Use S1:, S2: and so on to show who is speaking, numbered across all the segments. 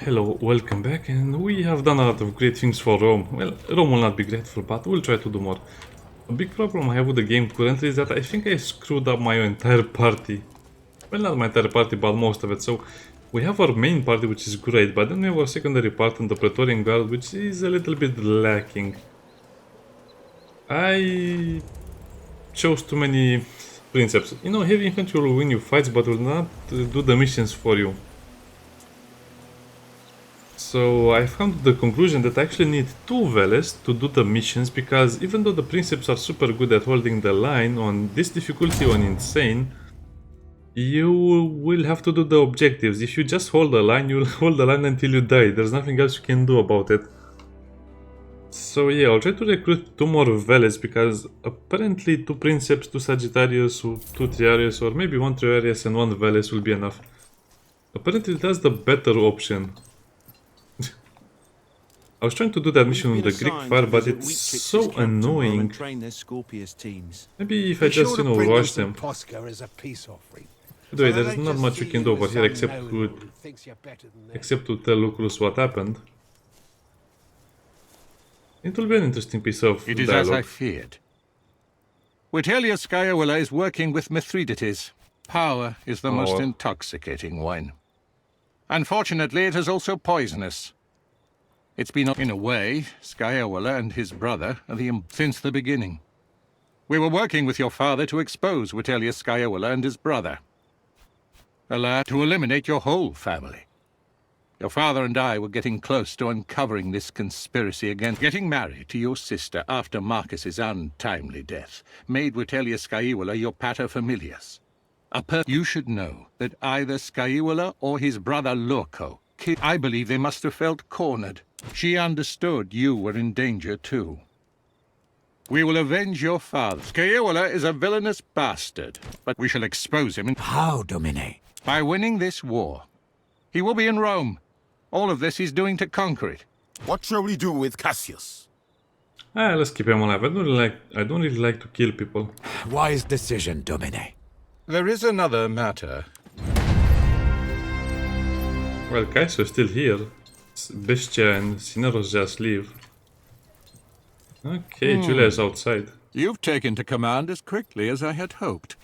S1: Hello, welcome back, and we have done a lot of great things for Rome. Well, Rome will not be grateful, but we'll try to do more. A big problem I have with the game currently is that I think I screwed up my entire party. Well, not my entire party, but most of it. So, we have our main party, which is great, but then we have our secondary part and the Praetorian Guard, which is a little bit lacking. I chose too many princeps. You know, heavy infantry will win you fights, but will not do the missions for you. So I found the conclusion that I actually need two Veles to do the missions, because even though the Princeps are super good at holding the line on this difficulty on Insane, you will have to do the objectives. If you just hold the line, you'll hold the line until you die. There's nothing else you can do about it. So yeah, I'll try to recruit two more Veles, because apparently two Princeps, two Sagittarius, two Triarius, or maybe one Triarius and one Veles will be enough. Apparently that's the better option. I was trying to do that mission on the Greek fire, but it's so annoying. Maybe if I just, rush them. Anyway, there's not much you can do over here except to tell Lucrus what happened. It will be an interesting piece of
S2: It is
S1: dialogue.
S2: as I feared. Vitellia Scaevola is working with Mithridates. Power is the most intoxicating wine. Unfortunately, it is also poisonous. It's been, in a way, Scaevola and his brother since the beginning. We were working with your father to expose Vitellia Scaevola and his brother. To eliminate your whole family. Your father and I were getting close to uncovering this conspiracy against getting married to your sister after Marcus's untimely death made Vitellia Scaevola your paterfamilias. You should know that either Scaevola or his brother Lorco, I believe they must have felt cornered. She understood you were in danger too. We will avenge your father. Scaevola is a villainous bastard, but we shall expose him.
S3: How, Domine?
S2: By winning this war. He will be in Rome. All of this he's doing to conquer it.
S4: What shall we do with Cassius?
S1: Let's keep him alive. I don't really like to kill people.
S3: Wise decision, Domine.
S2: There is another matter.
S1: Well, Kaiso is still here. Bestia and Cineros just leave. Okay, Julia is outside.
S2: You've taken to command as quickly as I had hoped.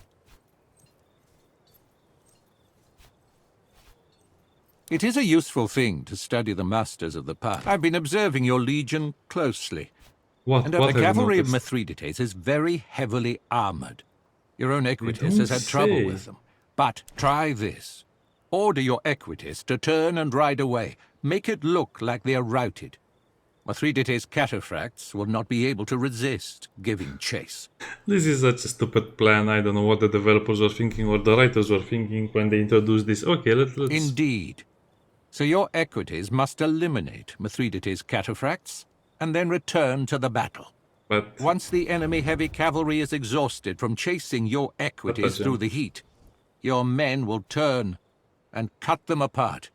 S2: It is a useful thing to study the masters of the past. I've been observing your legion closely.
S1: What
S2: The
S1: have you
S2: cavalry of
S1: noticed?
S2: Mithridates is very heavily armored. Your own Equites
S1: don't
S2: has had trouble
S1: say.
S2: with them. But try this. Order your Equites to turn and ride away. Make it look like they are routed. Mithridates' cataphracts will not be able to resist giving chase.
S1: This is such a stupid plan. I don't know what the developers were thinking or the writers were thinking when they introduced this. Okay, let's...
S2: Indeed. So your Equites must eliminate Mithridates' cataphracts and then return to the battle.
S1: But
S2: Once the enemy heavy cavalry is exhausted from chasing your Equites through the heat, your men will turn and cut them apart.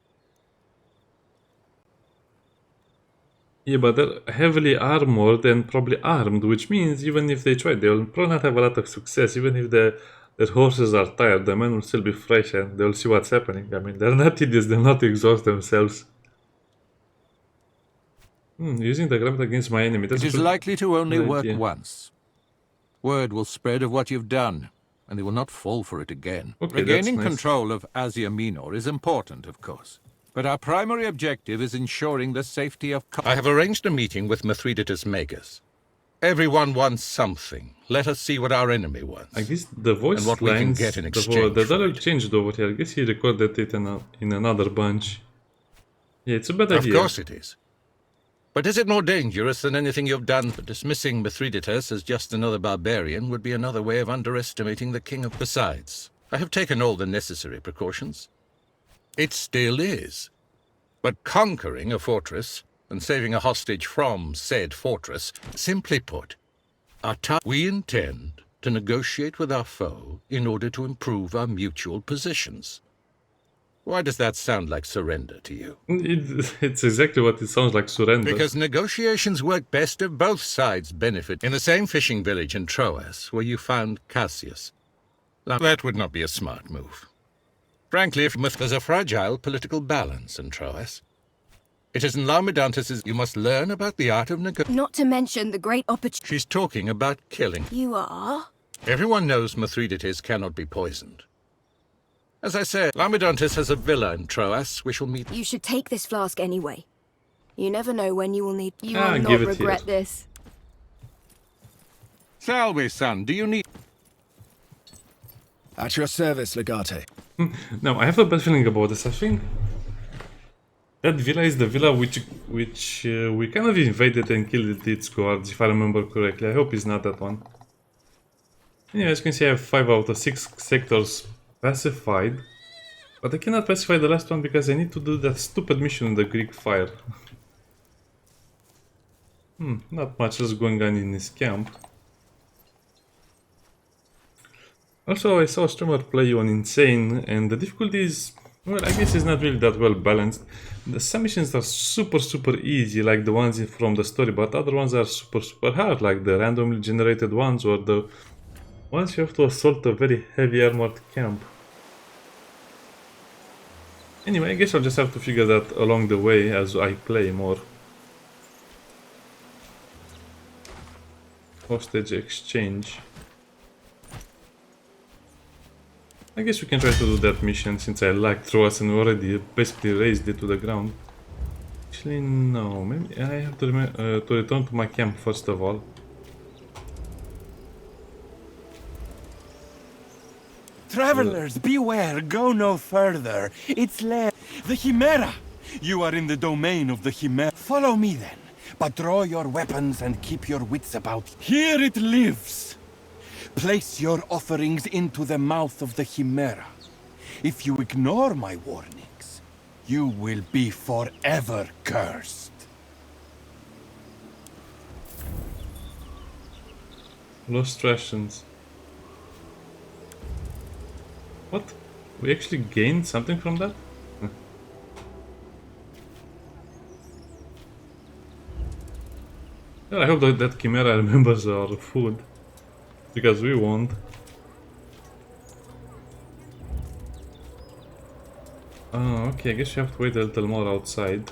S1: yeah, but they're heavily armored and probably armed, which means even if they try, they'll probably not have a lot of success. Even if their horses are tired, the men will still be fresh and they'll see what's happening. I mean, they're not idiots, they'll not exhaust themselves. Using the gravity against my enemy. That's
S2: It is
S1: pretty
S2: likely to only
S1: good
S2: work
S1: idea.
S2: once. Word will spread of what you've done, and they will not fall for it again.
S1: Okay,
S2: Regaining
S1: that's nice.
S2: control of Asia Minor is important, of course. But our primary objective is ensuring the safety of... I have arranged a meeting with Mithridates' Magus. Everyone wants something. Let us see what our enemy wants.
S1: I guess the voice
S2: And what we can
S1: lines,
S2: get in
S1: the
S2: exchange for
S1: dialogue
S2: it.
S1: changed over here. I guess he recorded it in another bunch. Yeah, it's a bad
S2: Of
S1: idea.
S2: course it is. But is it more dangerous than anything you've done? Dismissing Mithridates as just another barbarian would be another way of underestimating the king of... Besides, I have taken all the necessary precautions. It still is. But conquering a fortress and saving a hostage from said fortress, simply put, we intend to negotiate with our foe in order to improve our mutual positions. Why does that sound like surrender to you?
S1: It's exactly what it sounds like, surrender.
S2: Because negotiations work best if both sides benefit. In the same fishing village in Troas, where you found Cassius. Now, that would not be a smart move. Frankly, there's a fragile political balance in Troas. It is in Laomedontis' you must learn about the art of negotiation.
S5: Not to mention the great opportunity.
S2: She's talking about killing.
S5: You are?
S2: Everyone knows Mithridates cannot be poisoned. As I said, Laomedontis has a villa in Troas. We shall meet.
S5: You should take this flask anyway. You never know when you will need. You
S1: Ah,
S5: will not
S1: give it
S5: regret
S1: here.
S5: this.
S2: Salve, son. Do you need...
S6: At your service, Legate.
S1: Now, I have a bad feeling about this. I think that villa is the villa which we kind of invaded and killed its guards, if I remember correctly. I hope it's not that one. Anyway, as you can see, I have 5 out of 6 sectors pacified. But I cannot pacify the last one because I need to do that stupid mission in the Greek fire. Not much else going on in this camp. Also, I saw a streamer play on Insane, and the difficulty is, well, I guess it's not really that well balanced. Some missions are super easy, like the ones from the story, but other ones are super hard, like the randomly generated ones, or the ones you have to assault a very heavy armored camp. Anyway, I guess I'll just have to figure that along the way as I play more. Hostage exchange. I guess we can try to do that mission since I like Troas and already basically raised it to the ground. Actually, no. Maybe I have to return to my camp first of all.
S4: Travelers, beware, go no further. It's the Chimera. You are in the domain of the Chimera. Follow me then, but draw your weapons and keep your wits about. Here it lives. Place your offerings into the mouth of the Chimera. If you ignore my warnings, you will be forever cursed.
S1: Lost rations. What? We actually gained something from that? Well, I hope that Chimera remembers our food. Because we won't. Oh, okay, I guess you have to wait a little more outside.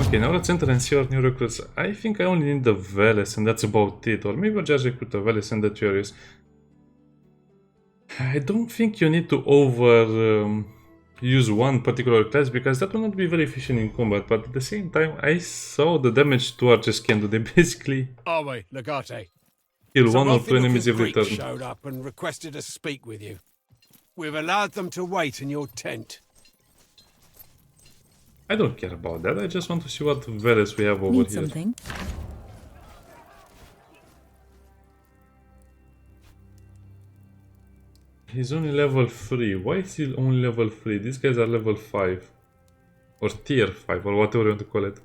S1: Okay, now let's enter and see our new recruits. I think I only need the Veles and that's about it. Or maybe I'll just recruit the Veles and the Curious. I don't think you need to use one particular class because that will not be very efficient in combat, but at the same time I saw the damage two archers can do. They basically
S3: Are we, Legate?
S1: kill one or two enemies every turn.
S3: Showed up and requested to speak with you. We've allowed them to wait in your tent.
S1: I don't care about that, I just want to see what Veles we have over
S5: Need
S1: here.
S5: something?
S1: He's only level 3. Why is he only level 3? These guys are level 5. Or tier 5, or whatever you want to call it.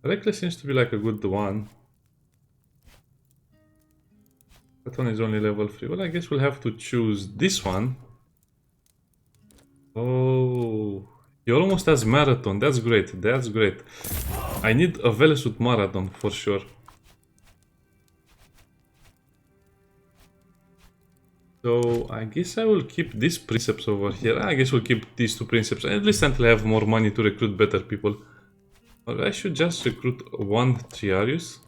S1: Reckless seems to be like a good one. That one is only level 3. Well, I guess we'll have to choose this one. Oh, he almost has Marathon. That's great. That's great. I need a Veles with Marathon for sure. So I guess I will keep these Princeps over here. I guess we'll keep these two Princeps, at least until I have more money to recruit better people. Or I should just recruit one Triarius.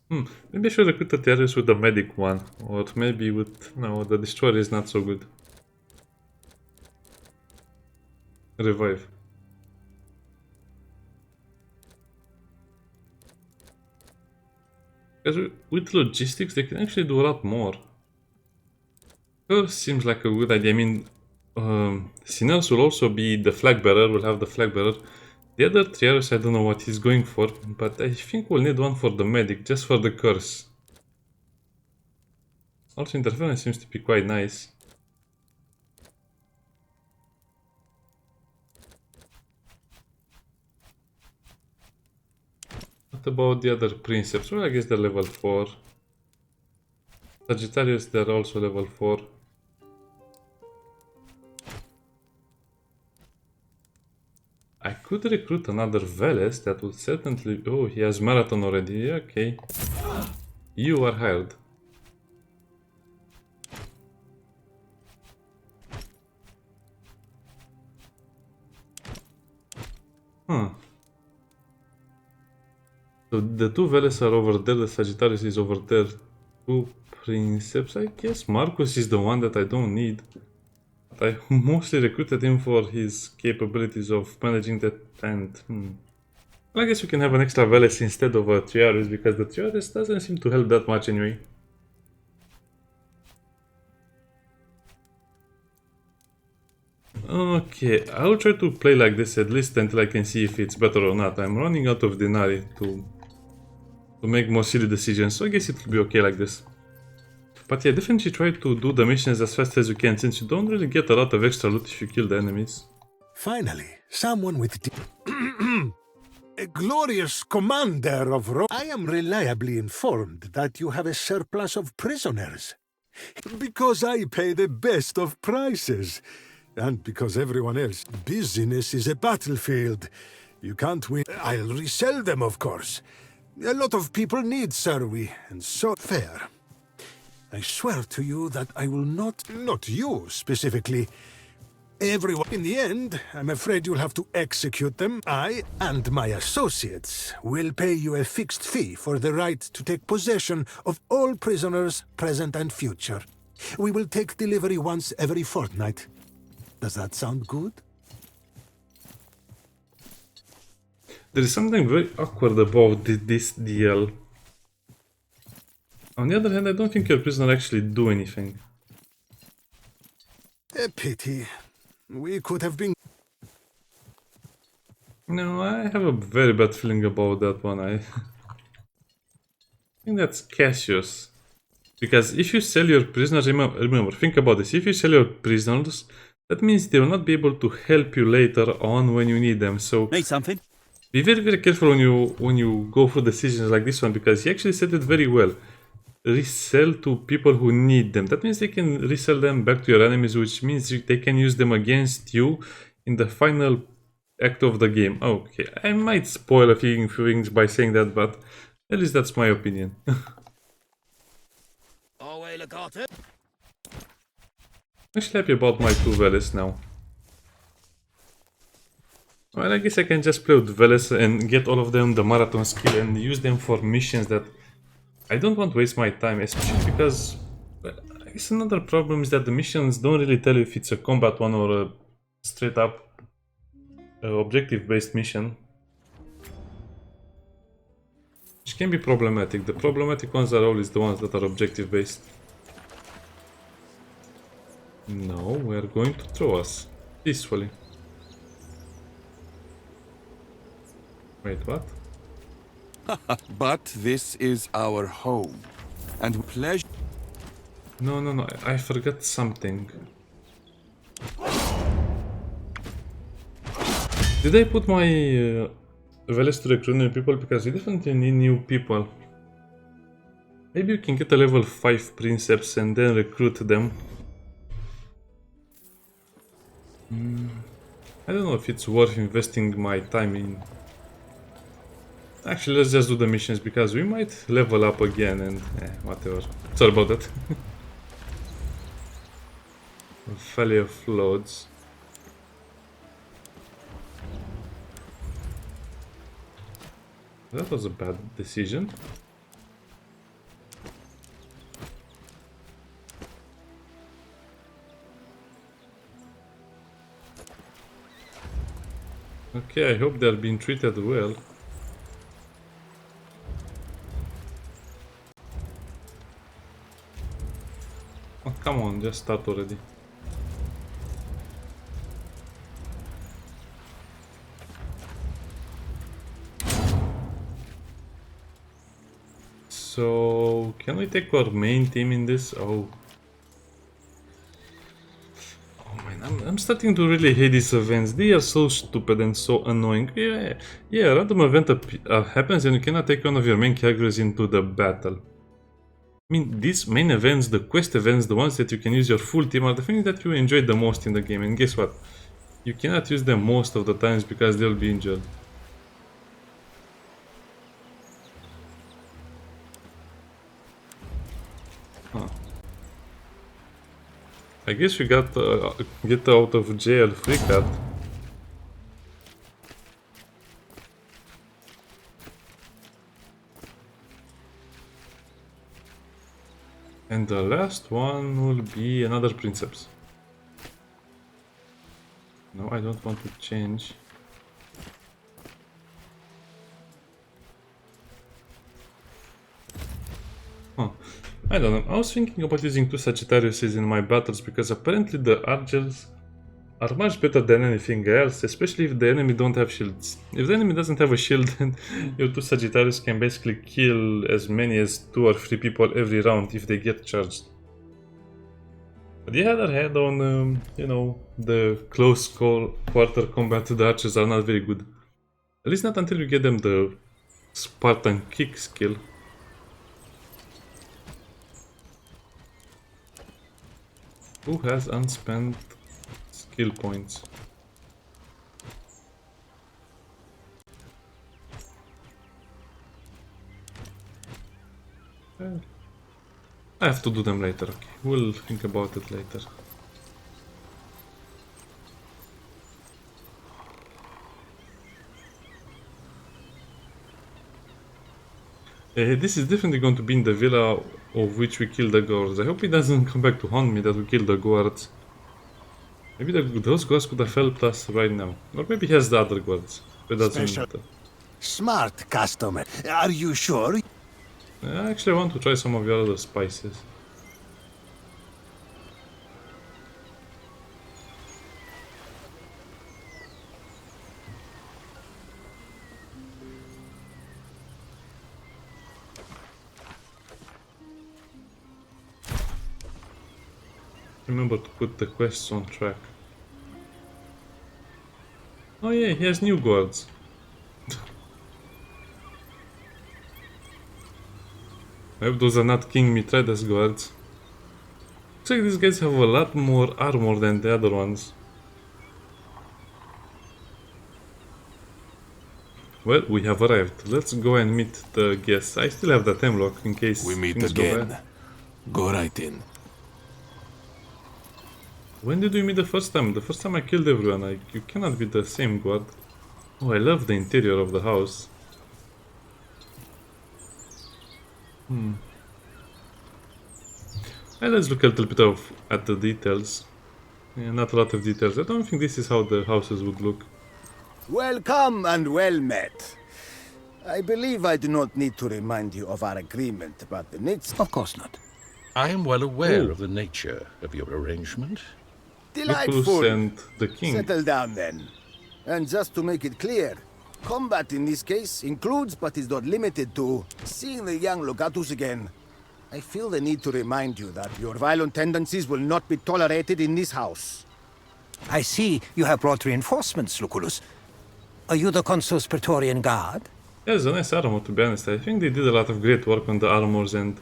S1: Maybe I should recruit the Triarius with the medic one. Or maybe with... no, the Destroyer is not so good. Revive. Because with logistics they can actually do a lot more. Curse seems like a good idea. I mean, Sinners will also be the flag bearer, will have the flag bearer. The other Triarius, I don't know what he's going for, but I think we'll need one for the medic, just for the curse. Also, interference seems to be quite nice. What about the other Princeps? Well, I guess they're level 4. Sagittarius, they're also level 4. I could could recruit another Veles that would certainly... Oh, he has Marathon already. Okay. You are hired. Huh. So the two Veles are over there, the Sagittarius is over there. Two Princeps, I guess. Marcus is the one that I don't need. I mostly recruited him for his capabilities of managing the tent. Well, I guess we can have an extra Veles instead of a Triaris, because the Triaris doesn't seem to help that much anyway. Okay, I'll try to play like this at least until I can see if it's better or not. I'm running out of Denari to make more silly decisions, so I guess it will be okay like this. But yeah, definitely try to do the missions as fast as you can, since you don't really get a lot of extra loot if you kill the enemies.
S3: Finally, someone with a glorious commander of Rome. I am reliably informed that you have a surplus of prisoners. Because I pay the best of prices. And because everyone else, business is a battlefield. You can't win. I'll resell them, of course. A lot of people need Serwi, and so fair. I swear to you that I will not you specifically, everyone. In the end, I'm afraid you'll have to execute them. I and my associates will pay you a fixed fee for the right to take possession of all prisoners, present and future. We will take delivery once every fortnight. Does that sound good?
S1: There is something very awkward about this deal. On the other hand, I don't think your prisoner actually do anything.
S3: A pity. We could have been...
S1: No, I have a very bad feeling about that one. I think that's Cassius. Because if you sell your prisoners, remember, think about this. If you sell your prisoners, that means they will not be able to help you later on when you need them. So
S6: need something?
S1: Be very, very careful when you go through decisions like this one, because he actually said it very well. Resell to people who need them. That means they can resell them back to your enemies, which means they can use them against you in the final act of the game. Okay, I might spoil a few things by saying that, but at least that's my opinion. I'm happy about my two Veles now. Well, I guess I can just play with Veles and get all of them the marathon skill and use them for missions that I don't want to waste my time, especially because I guess another problem is that the missions don't really tell you if it's a combat one or a straight up objective based mission, which can be problematic. The problematic ones are always the ones that are objective based. No, we are going to throw us peacefully. Wait, what?
S7: But this is our home, and pleasure...
S1: No, I forgot something. Did I put my Veles to recruit new people? Because we definitely need new people. Maybe you can get a level 5 Princeps and then recruit them. I don't know if it's worth investing my time in. Actually, let's just do the missions, because we might level up again and whatever. Sorry about that. Valley of Floods. That was a bad decision. Okay, I hope they're being treated well. Oh, come on, just start already. So, can we take our main team in this? Oh man, I'm starting to really hate these events. They are so stupid and so annoying. Yeah, a random event happens and you cannot take one of your main characters into the battle. I mean, these main events, the quest events, the ones that you can use your full team, are the things that you enjoy the most in the game. And guess what? You cannot use them most of the times because they'll be injured. Huh. I guess we got get out of jail free card. And the last one will be another Princeps. No, I don't want to change. Huh. I don't know. I was thinking about using 2 Sagittariuses in my battles because apparently the Archers are much better than anything else, especially if the enemy don't have shields. If the enemy doesn't have a shield, then your 2 Sagittarius can basically kill as many as 2 or 3 people every round if they get charged. On the other hand, on, you know, the close quarter combat, the Archers are not very good. At least not until you get them the Spartan kick skill. Who has unspent skill points? I have to do them later, okay. We'll think about it later. This is definitely going to be in the villa of which we killed the guards. I hope he doesn't come back to haunt me that we killed the guards. Maybe those guards could have helped us right now. Or maybe he has the other guards. It doesn't matter.
S3: Smart customer. Are you sure?
S1: I actually want to try some of your other spices. Remember to put the quests on track. Oh yeah, he has new guards. I hope those are not King Mithridates guards. Looks like these guys have a lot more armor than the other ones. Well, we have arrived. Let's go and meet the guests. I still have that hemlock in case
S6: We meet
S1: things go
S6: again.
S1: bad.
S6: Go right in.
S1: When did we meet the first time? The first time I killed everyone. You cannot be the same guard. Oh, I love the interior of the house. And let's look a little bit at the details. Yeah, not a lot of details. I don't think this is how the houses would look.
S8: Welcome and well met. I believe I do not need to remind you of our agreement about the needs.
S2: Of course not. I am well aware of the nature of your arrangement.
S1: Lupulus
S8: Delightful.
S1: and the king.
S8: Settle down then. And just to make it clear, combat in this case includes but is not limited to seeing the young Logatus again. I feel the need to remind you that your violent tendencies will not be tolerated in this house.
S9: I see you have brought reinforcements, Lucullus. Are you the Consul's Praetorian Guard?
S1: Yeah, it's a nice armor, to be honest. I think they did a lot of great work on the armors and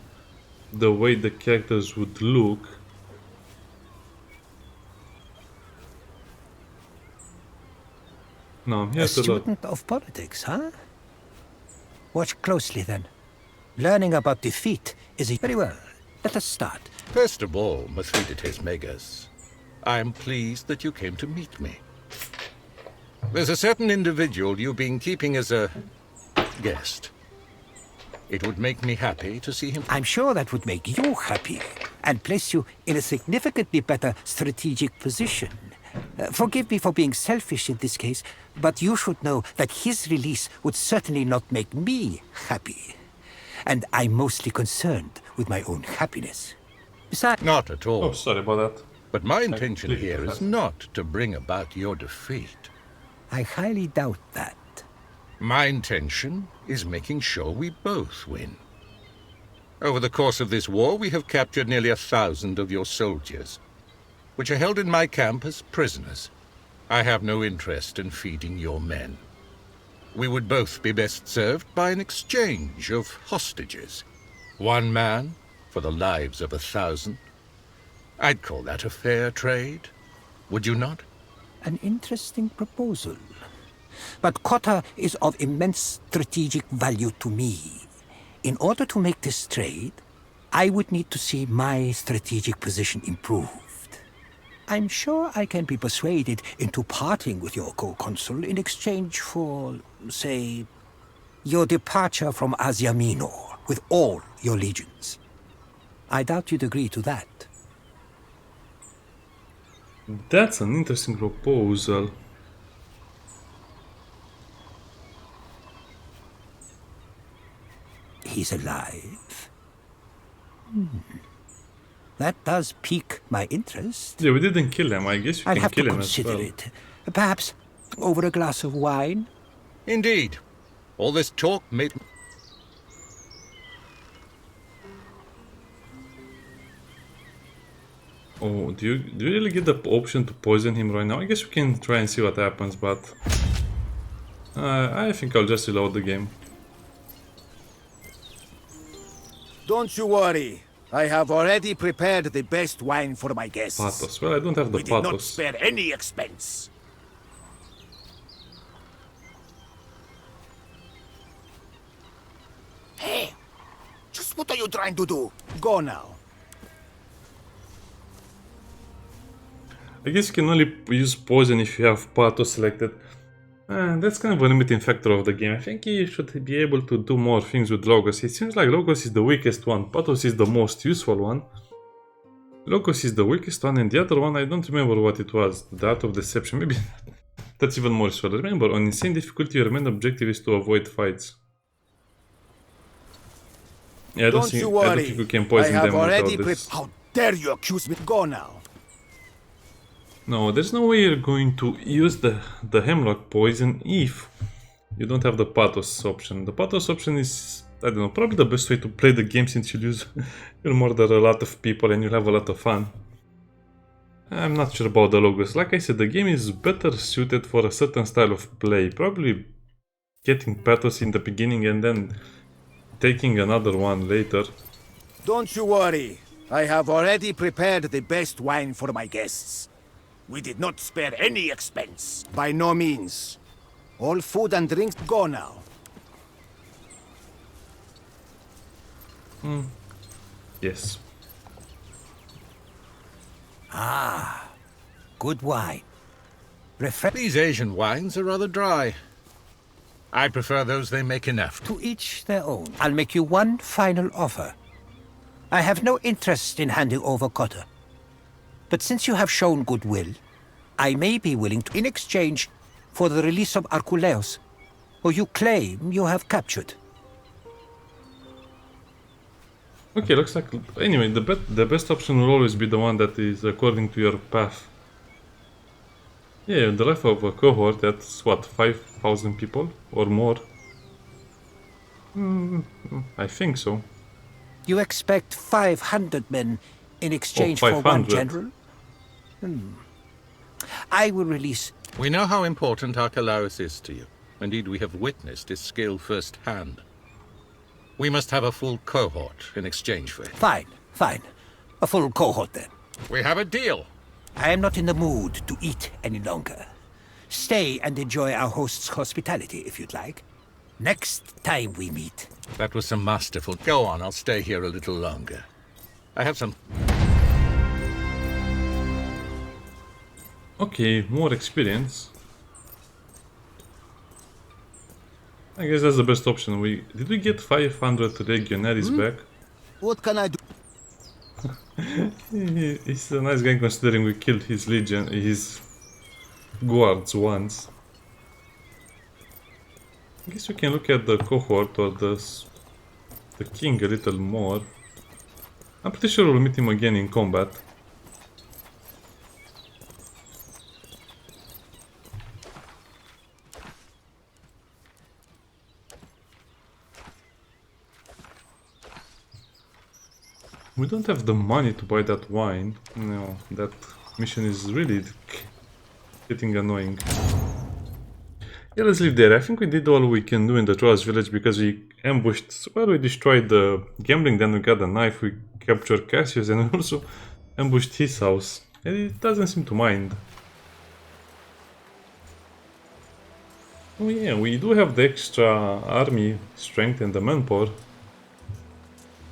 S1: the way the characters would look. No,
S9: A
S1: here's a lot.
S9: student of politics, huh? Watch closely then. Learning about defeat is very well. Let us start.
S2: First of all, Mithridates Megas, I am pleased that you came to meet me. There's a certain individual you've been keeping as a guest. It would make me happy to see him.
S9: I'm sure that would make you happy and place you in a significantly better strategic position. Forgive me for being selfish in this case, but you should know that his release would certainly not make me happy. And I'm mostly concerned with my own happiness. Besides,
S2: Not at all.
S1: Oh, sorry about that.
S2: But my intention
S1: completely
S2: here is
S1: forgot.
S2: not to bring about your defeat.
S9: I highly doubt that.
S2: My intention is making sure we both win. Over the course of this war, we have captured nearly 1,000 of your soldiers, which are held in my camp as prisoners. I have no interest in feeding your men. We would both be best served by an exchange of hostages. One man for the lives of 1,000. I'd call that a fair trade, would you not?
S9: An interesting proposal. But Cotta is of immense strategic value to me. In order to make this trade, I would need to see my strategic position improved. I'm sure I can be persuaded into parting with your co-consul in exchange for, say, your departure from Asia Minor with all your legions. I doubt you'd agree to that.
S1: That's an interesting proposal.
S9: He's alive. That does pique my interest.
S1: Yeah, we didn't kill him. I guess we
S9: I'll
S1: can
S9: have
S1: kill
S9: to
S1: him as
S9: consider
S1: well.
S9: it. Perhaps over a glass of wine?
S2: Indeed. All this talk made...
S1: Oh, do you really get the option to poison him right now? I guess we can try and see what happens, but I think I'll just reload the game.
S8: Don't you worry. I have already prepared the best wine for my guests.
S1: Pathos. Well, I don't have the
S8: We did not
S1: pathos.
S8: spare any expense. Hey, just what are you trying to do? Go now.
S1: I guess you can only use poison if you have pathos selected. That's kind of a limiting factor of the game. I think you should be able to do more things with Logos. It seems like Logos is the weakest one. Pathos is the most useful one. Logos is the weakest one, and the other one, I don't remember what it was. The Art of Deception, maybe that's even more useful. Remember, on insane difficulty, your main objective is to avoid fights. Yeah, I don't think we can poison them without this.
S8: How dare you accuse me? Go now.
S1: No, there's no way you're going to use the Hemlock poison if you don't have the Pathos option. The Pathos option is, I don't know, probably the best way to play the game since you'll murder a lot of people and you'll have a lot of fun. I'm not sure about the Logos. Like I said, the game is better suited for a certain style of play. Probably getting Pathos in the beginning and then taking another one later.
S8: Don't you worry. I have already prepared the best wine for my guests. We did not spare any expense. By no means. All food and drinks go now.
S1: Yes.
S9: Ah, good wine.
S2: These Asian wines are rather dry. I prefer those they make enough.
S9: To each their own. I'll make you one final offer. I have no interest in handing over Cotta. But since you have shown goodwill, I may be willing to, in exchange for the release of Arculeus, who you claim you have captured.
S1: Okay, looks like... Anyway, the best option will always be the one that is according to your path. Yeah, the life of a cohort, that's what, 5,000 people or more? I think so.
S9: You expect 500 men in exchange for one
S1: 500.
S9: general? I will release...
S2: We know how important Archelaus is to you. Indeed, we have witnessed his skill firsthand. We must have a full cohort in exchange for it.
S9: Fine, fine. A full cohort then.
S2: We have a deal.
S9: I am not in the mood to eat any longer. Stay and enjoy our host's hospitality if you'd like. Next time we meet.
S2: That was some masterful... Go on, I'll stay here a little longer. I have some...
S1: Okay, more experience. I guess that's the best option. Did we get 500 legionaries back?
S8: What can I do?
S1: He's a nice guy considering we killed his guards once. I guess we can look at the cohort or the king a little more. I'm pretty sure we'll meet him again in combat. We don't have the money to buy that wine. No, that mission is really getting annoying. Yeah, let's leave there. I think we did all we can do in the Troll's village because we ambushed... Well, we destroyed the gambling, then we got the knife, we captured Cassius and we also ambushed his house. And he doesn't seem to mind. Oh yeah, we do have the extra army strength and the manpower.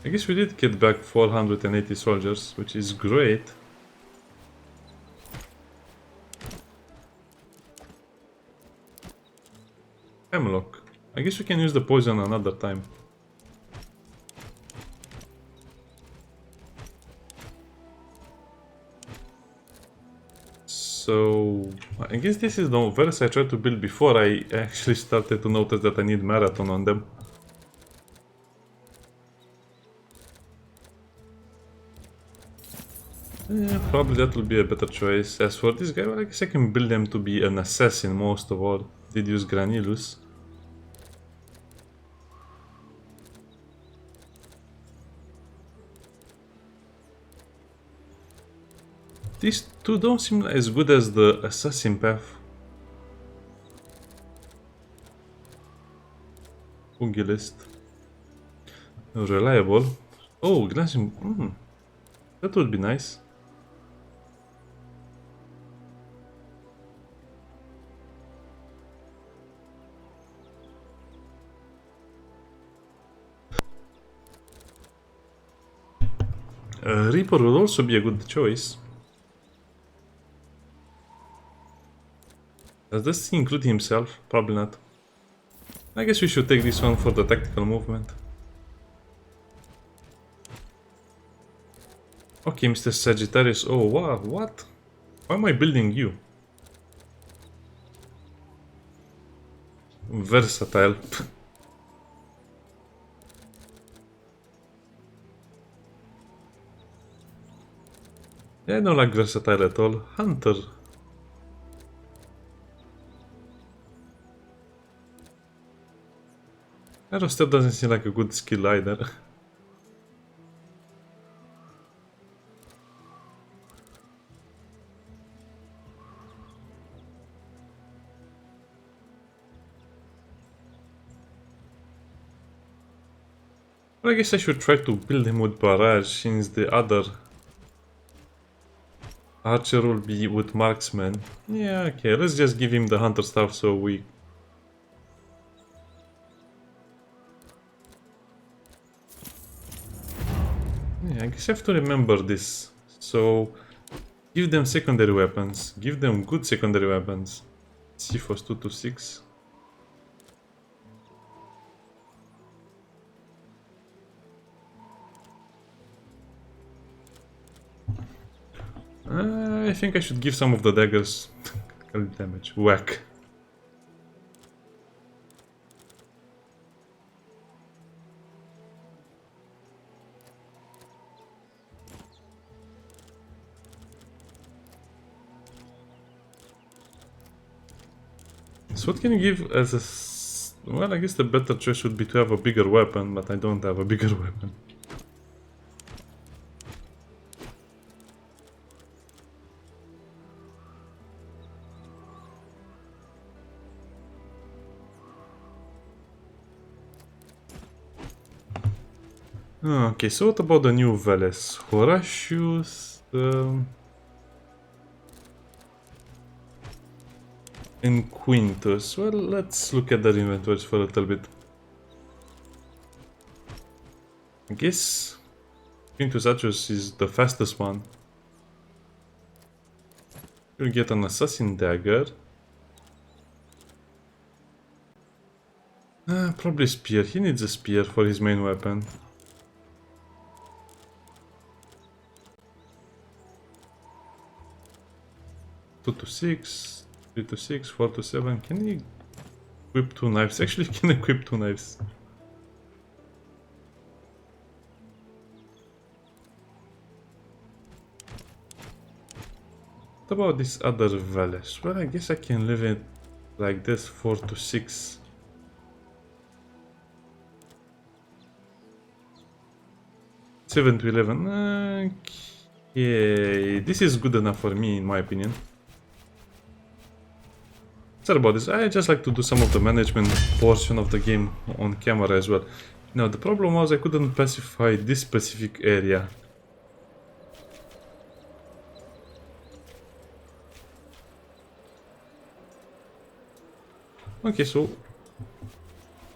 S1: I guess we did get back 480 soldiers, which is great. Hemlock. I guess we can use the poison another time. So, I guess this is the verse I tried to build before I actually started to notice that I need marathon on them. Yeah, probably that will be a better choice. As for this guy, well, I guess I can build him to be an assassin most of all. Did use Granilus. These two don't seem as good as the assassin path. Pugilist. Reliable. Oh, glancing. That would be nice. Reaper would also be a good choice. Does this include himself? Probably not. I guess we should take this one for the tactical movement. Okay, Mr. Sagittarius. Oh, wow, what? Why am I building you? Versatile. Yeah, I don't like versatile at all. Hunter. Arrow step doesn't seem like a good skill either. Well, I guess I should try to build him with barrage since the other archer will be with marksman. Yeah, okay, let's just give him the hunter stuff so we... Yeah, I guess I have to remember this. So, give them secondary weapons. Give them good secondary weapons. Cephos 2 to 6. I think I should give some of the daggers damage. Whack. So what can you give as a... Well, I guess the better choice would be to have a bigger weapon, but I don't have a bigger weapon. Okay, so what about the new Veles? Horatius... and Quintus. Well, let's look at their inventories for a little bit. I guess Quintus Atius is the fastest one. You'll get an assassin dagger. Probably spear. He needs a spear for his main weapon. Two to 6, 3 to 6, 4 to 7. Can he equip 2 knives? Actually, he can equip 2 knives. What about this other Veles? Well, I guess I can leave it like this, 4 to 6. Seven to 11. Okay, this is good enough for me, in my opinion. Sorry about this. I just like to do some of the management portion of the game on camera as well. Now, the problem was I couldn't pacify this specific area. Okay, so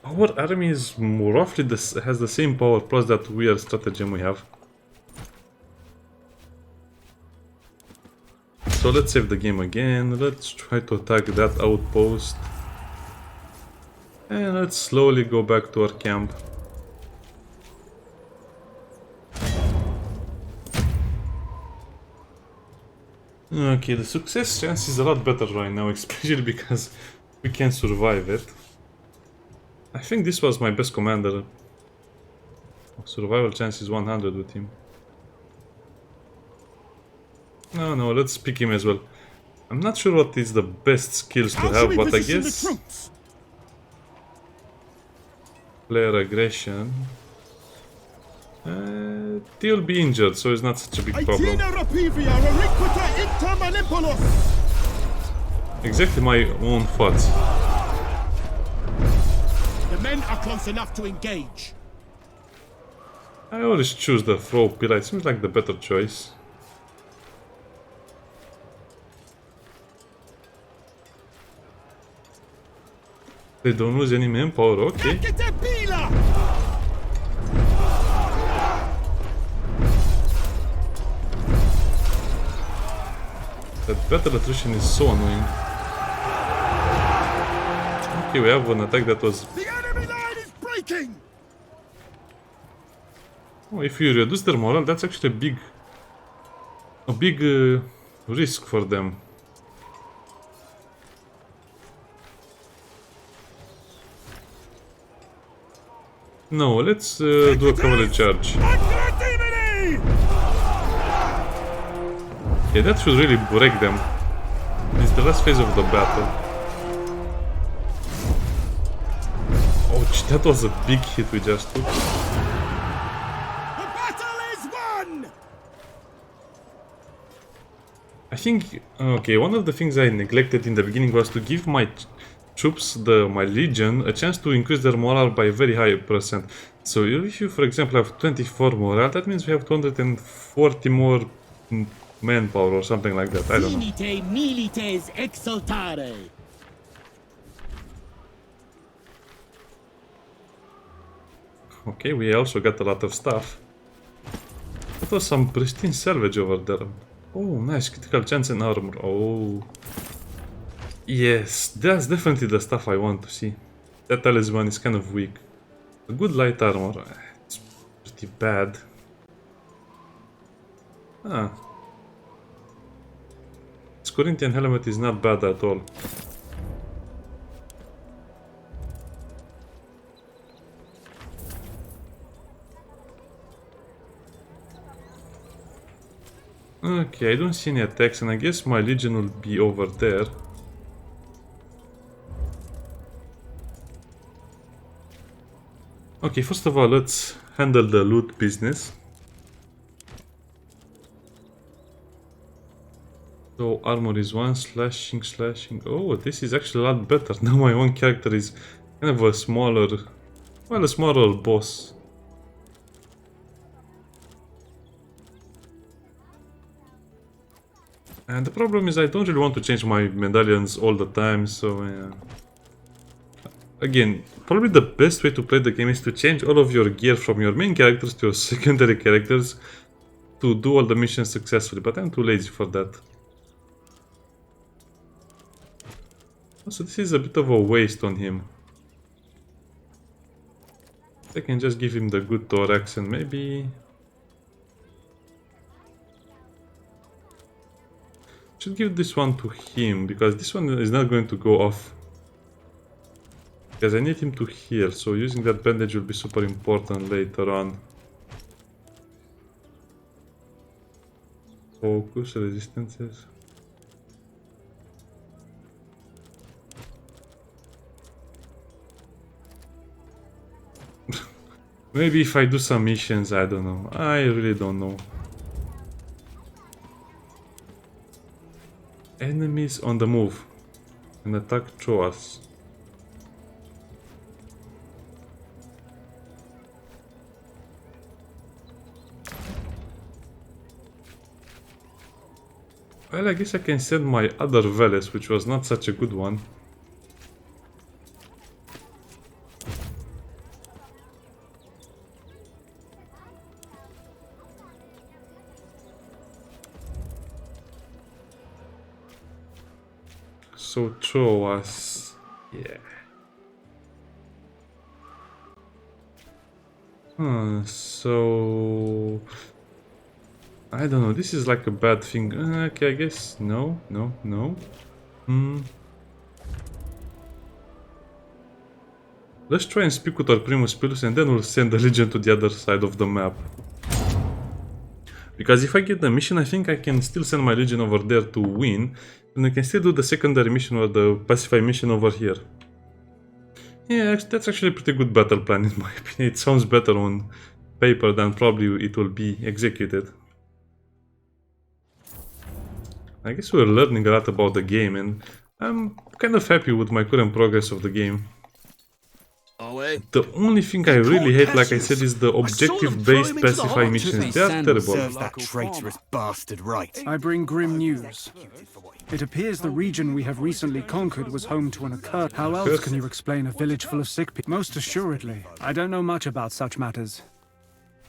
S1: our army is roughly has the same power plus that weird stratagem we have. So let's save the game again. Let's try to attack that outpost. And let's slowly go back to our camp. Okay, the success chance is a lot better right now, especially because we can survive it. I think this was my best commander. Survival chance is 100 with him. No, let's pick him as well. I'm not sure what is the best skills to have, but I guess... Player aggression. He'll be injured, so it's not such a big problem. Exactly my own thoughts.
S6: The men are close enough to engage.
S1: I always choose the throw pillar, it seems like the better choice. They don't lose any manpower, okay. That battle attrition is so annoying. Okay, we have an attack that was...
S6: The enemy line is breaking!
S1: Oh, if you reduce their morale, that's actually a big risk for them. No, let's do a cavalry charge. Yeah, that should really break them. It's the last phase of the battle. Ouch, that was a big hit we just took.
S6: The battle is won!
S1: I think, okay, one of the things I neglected in the beginning was to give my troops, my legion, a chance to increase their morale by a very high percent. So if you, for example, have 24 morale, that means we have 240 more manpower or something like that, I don't know.
S6: Finite milites exultare.
S1: Okay, we also got a lot of stuff. That was some pristine salvage over there. Oh, nice, critical chance and armor. Oh. Yes, that's definitely the stuff I want to see. That talisman is kind of weak. A good light armor, it's pretty bad. Ah. This Corinthian helmet is not bad at all. Okay, I don't see any attacks, and I guess my legion will be over there. Okay, first of all, let's handle the loot business. So, armor is 1, slashing. Oh, this is actually a lot better. Now my own character is kind of a smaller boss. And the problem is I don't really want to change my medallions all the time, so again, probably the best way to play the game is to change all of your gear from your main characters to your secondary characters to do all the missions successfully, but I'm too lazy for that. So this is a bit of a waste on him. I can just give him the good thorax and maybe... should give this one to him, because this one is not going to go off. Because I need him to heal, so using that bandage will be super important later on. Focus, resistances. Maybe if I do some missions, I don't know. I really don't know. Enemies on the move and attack Troas. Well, I guess I can send my other Veles, which was not such a good one. So throw us. Yeah. So I don't know, this is like a bad thing. Okay, I guess no. Let's try and speak with our Primus Pilus and then we'll send the Legion to the other side of the map. Because if I get the mission, I think I can still send my Legion over there to win, and I can still do the secondary mission or the pacify mission over here. Yeah, that's actually a pretty good battle plan in my opinion. It sounds better on paper than probably it will be executed. I guess we're learning a lot about the game, and I'm kind of happy with my current progress of the game. The only thing I really hate, like I said, is the objective-based pacify missions. They are terrible.
S4: Serves that traitorous bastard right.
S10: I bring grim news. It appears the region we have recently conquered was home to an accursed. How else can you explain a village full of sick people? Most assuredly. I don't know much about such matters.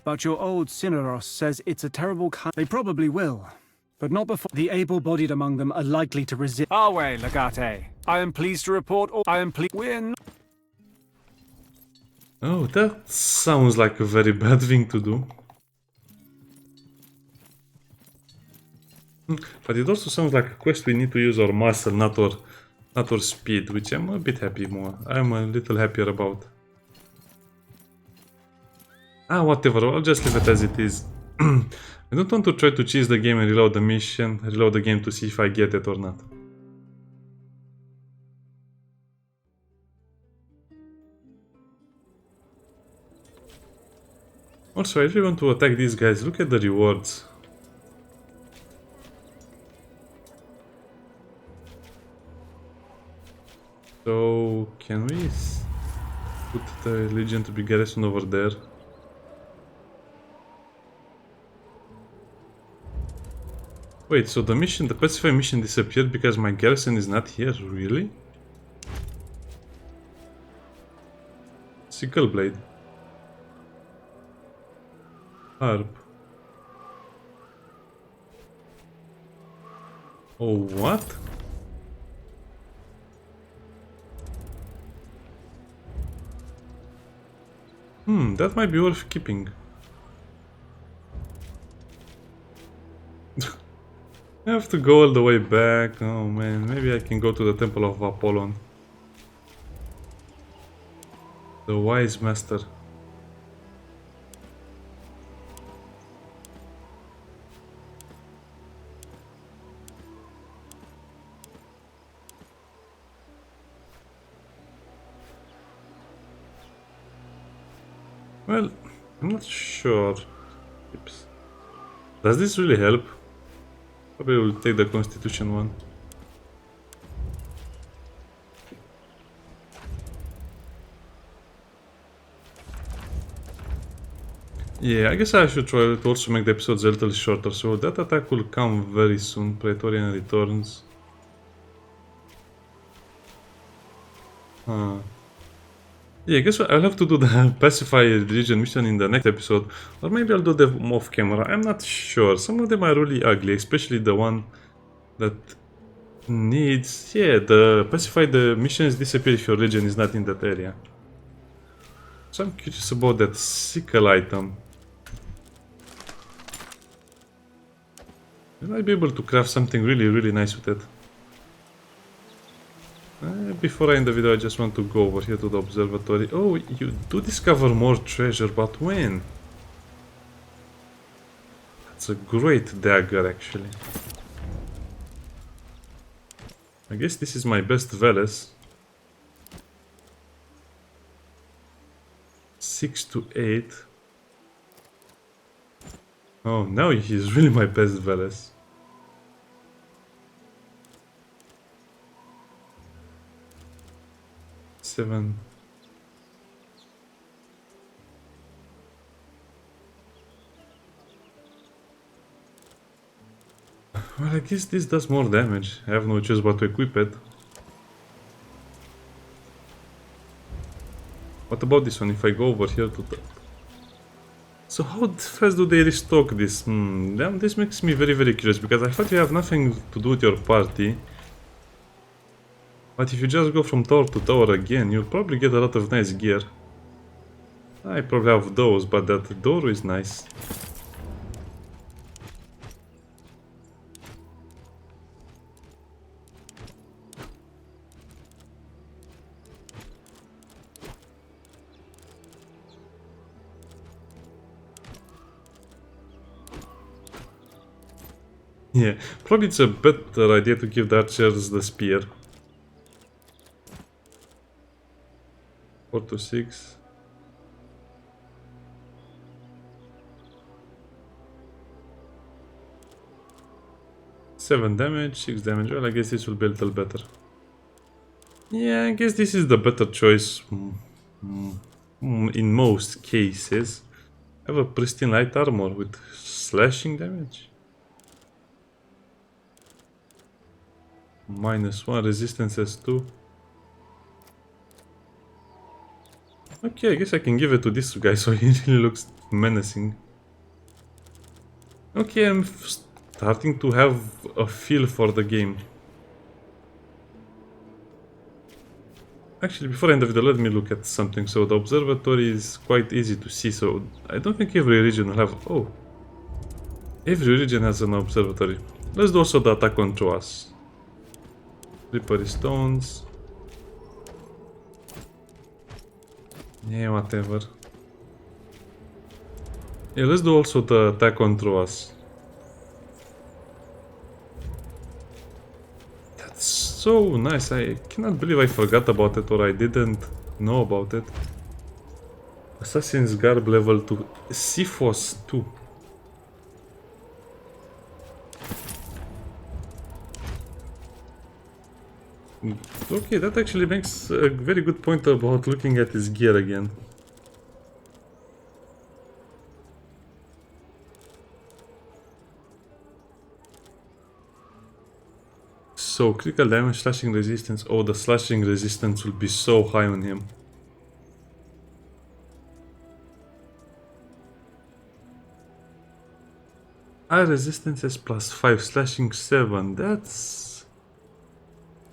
S10: But your old Cineros says it's a terrible They probably will. But not before the able-bodied among them are likely to resist. Our way, Legate. I am pleased to report we're not.
S1: Oh, that sounds like a very bad thing to do. But it also sounds like a quest we need to use our muscle, not our speed, which I'm a bit happy more. I'm a little happier about. Ah, whatever, I'll just leave it as it is. I don't want to try to cheese the game and reload the mission, reload the game to see if I get it or not. Also, I really want to attack these guys. Look at the rewards. So, can we put the Legion to be garrison over there? Wait, so the mission, the pacify mission disappeared because my garrison is not here, really? Sickle blade. Harp. Oh, what? That might be worth keeping. I have to go all the way back. Oh man, maybe I can go to the Temple of Apollon. The Wise Master. Well, I'm not sure. Oops. Does this really help? Probably will take the Constitution one. Yeah, I guess I should try to also make the episodes a little shorter, so that attack will come very soon. Praetorian returns. Yeah, I guess I'll have to do the pacify religion mission in the next episode, or maybe I'll do them off camera. I'm not sure. Some of them are really ugly, especially the one that needs... Yeah, the pacify the missions disappear if your legion is not in that area. So I'm curious about that sickle item. Will I be able to craft something really nice with it? Before I end the video, I just want to go over here to the observatory. Oh, you do discover more treasure, but when? That's a great dagger, actually. I guess this is my best Veles. 6 to 8. Oh, now he's really my best Veles. Well, I guess this does more damage. I have no choice but to equip it. What about this one? If I go over here to the... So how fast do they restock this? This makes me very curious, because I thought you have nothing to do with your party. But if you just go from tower to tower again, you'll probably get a lot of nice gear. I probably have those, but that door is nice. Yeah, probably it's a better idea to give the archers the spear. 4 to 6. Seven damage, 6 damage. Well, I guess this will be a little better. Yeah, I guess this is the better choice in most cases. I have a pristine light armor with slashing damage. -1 resistance S2. Okay, I guess I can give it to this guy so he really looks menacing. Okay, I'm starting to have a feel for the game. Actually, before I end the video, let me look at something. So the observatory is quite easy to see, so I don't think every region will have... Oh! Every region has an observatory. Let's do also the attack on Troas. Slippery stones. Yeah, whatever. Yeah, let's do also the attack on Troas. That's so nice. I cannot believe I forgot about it or I didn't know about it. Assassin's Garb level 2. Siphos 2. Okay, that actually makes a very good point about looking at his gear again. So, critical damage, slashing resistance. Oh, the slashing resistance will be so high on him. High resistance is +5, slashing 7.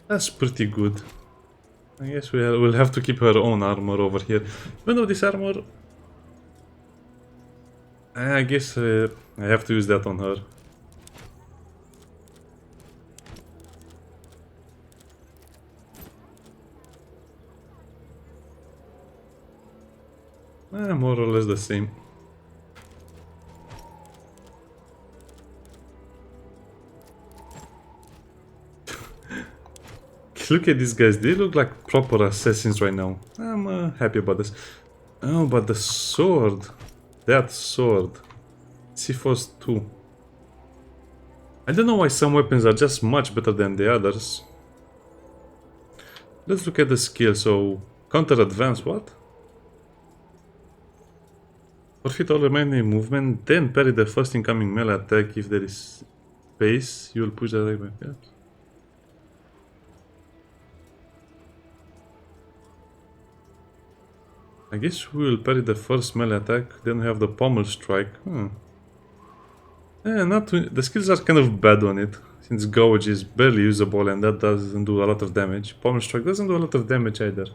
S1: That's pretty good. I guess we'll have to keep her own armor over here. Even though this armor... I guess I have to use that on her. More or less the same. Look at these guys, they look like proper assassins right now. I'm happy about this. Oh, but the sword. That sword. Siphos 2. I don't know why some weapons are just much better than the others. Let's look at the skill. So, counter advance, what? Forfeit all remaining movement, then parry the first incoming melee attack. If there is space, you will push the attack back. Yeah. I guess we will parry the first melee attack, then we have the pommel strike. Yeah, the skills are kind of bad on it, since gouge is barely usable and that doesn't do a lot of damage. Pommel strike doesn't do a lot of damage either.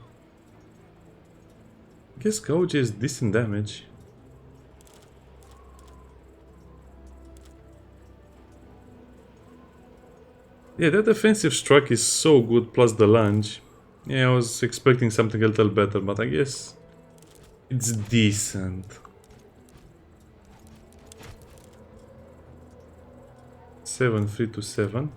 S1: I guess gouge is decent damage. Yeah, that defensive strike is so good, plus the lunge. Yeah, I was expecting something a little better, but I guess it's decent. Seven, 3 to 7.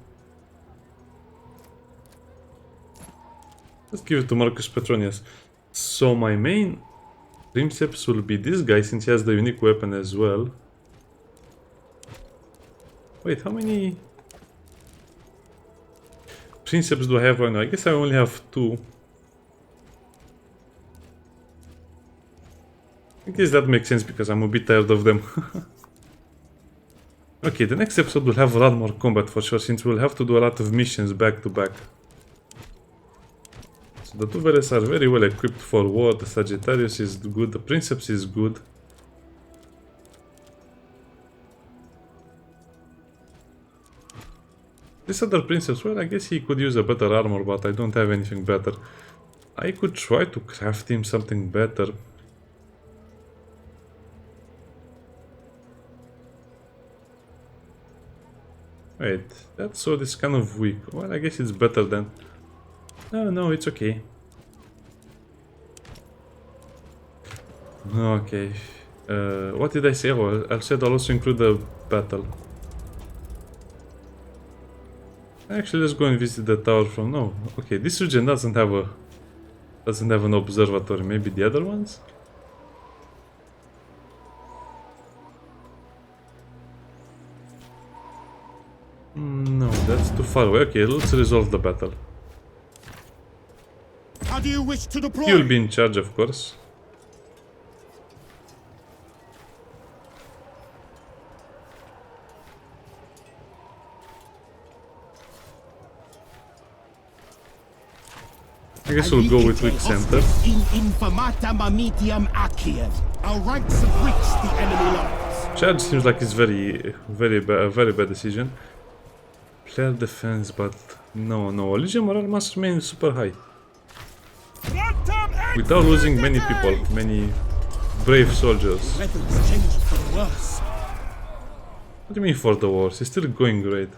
S1: Let's give it to Marcus Petronius. So my main Princeps will be this guy, since he has the unique weapon as well. Wait, how many Princeps do I have right now? I guess I only have 2. I guess that makes sense because I'm a bit tired of them. Okay, the next episode will have a lot more combat for sure, since we'll have to do a lot of missions back to back. So the two Veres are very well equipped for war. The Sagittarius is good, the Princeps is good. This other princess, well, I guess he could use a better armor, but I don't have anything better. I could try to craft him something better. Wait, that sword is kind of weak. Well, I guess it's better than... No, it's okay. Okay. What did I say? Oh, I said I'll also include the battle. Actually, let's go and visit the tower from... No, okay, this region doesn't have an observatory. Maybe the other ones? No, that's too far away. Okay, let's resolve the battle.
S6: How do you wish to deploy?
S1: You'll be in charge, of course. I guess we'll go with weak center.
S6: In informata mamitiam aciem. Our ranks have reached the enemy lines.
S1: Charge seems like it's a very bad decision. Player defense, but no, Legion morale must remain super high. Without losing many people, many brave soldiers.
S6: Weather's changed for the worse.
S1: What do you mean for the worse? It's still going great.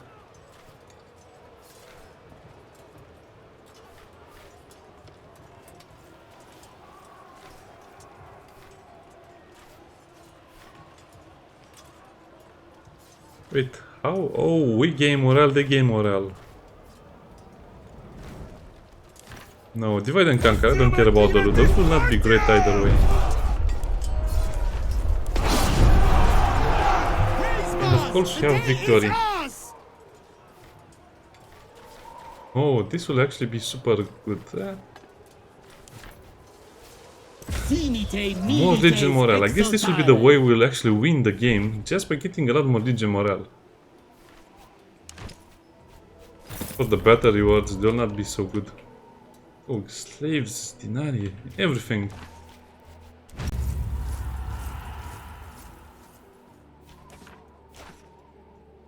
S1: Wait, how? Oh, we gain morale, they gain morale. No, divide and conquer, I don't care about the loot. That will not be great either way. And of course we have victory. Oh, this will actually be super good. More Legion morale. I guess this will be the way we'll actually win the game, just by getting a lot more Legion morale. For the better rewards, they'll not be so good. Oh, slaves, denarii, everything.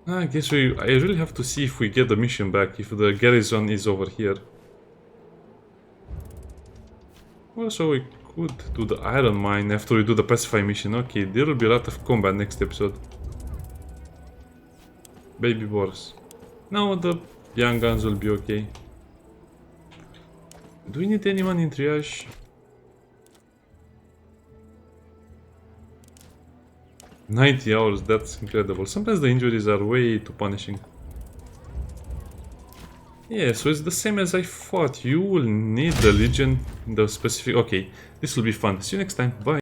S1: I guess I really have to see if we get the mission back, if the garrison is over here. Also, we could do the iron mine after we do the pacify mission. Okay, there will be a lot of combat next episode. Baby wars. No, the young guns will be okay. Do we need anyone in triage? "90 hours, that's incredible. Sometimes the injuries are way too punishing." Yeah, so it's the same as I thought. You will need the Legion, the specific... Okay, this will be fun. See you next time. Bye.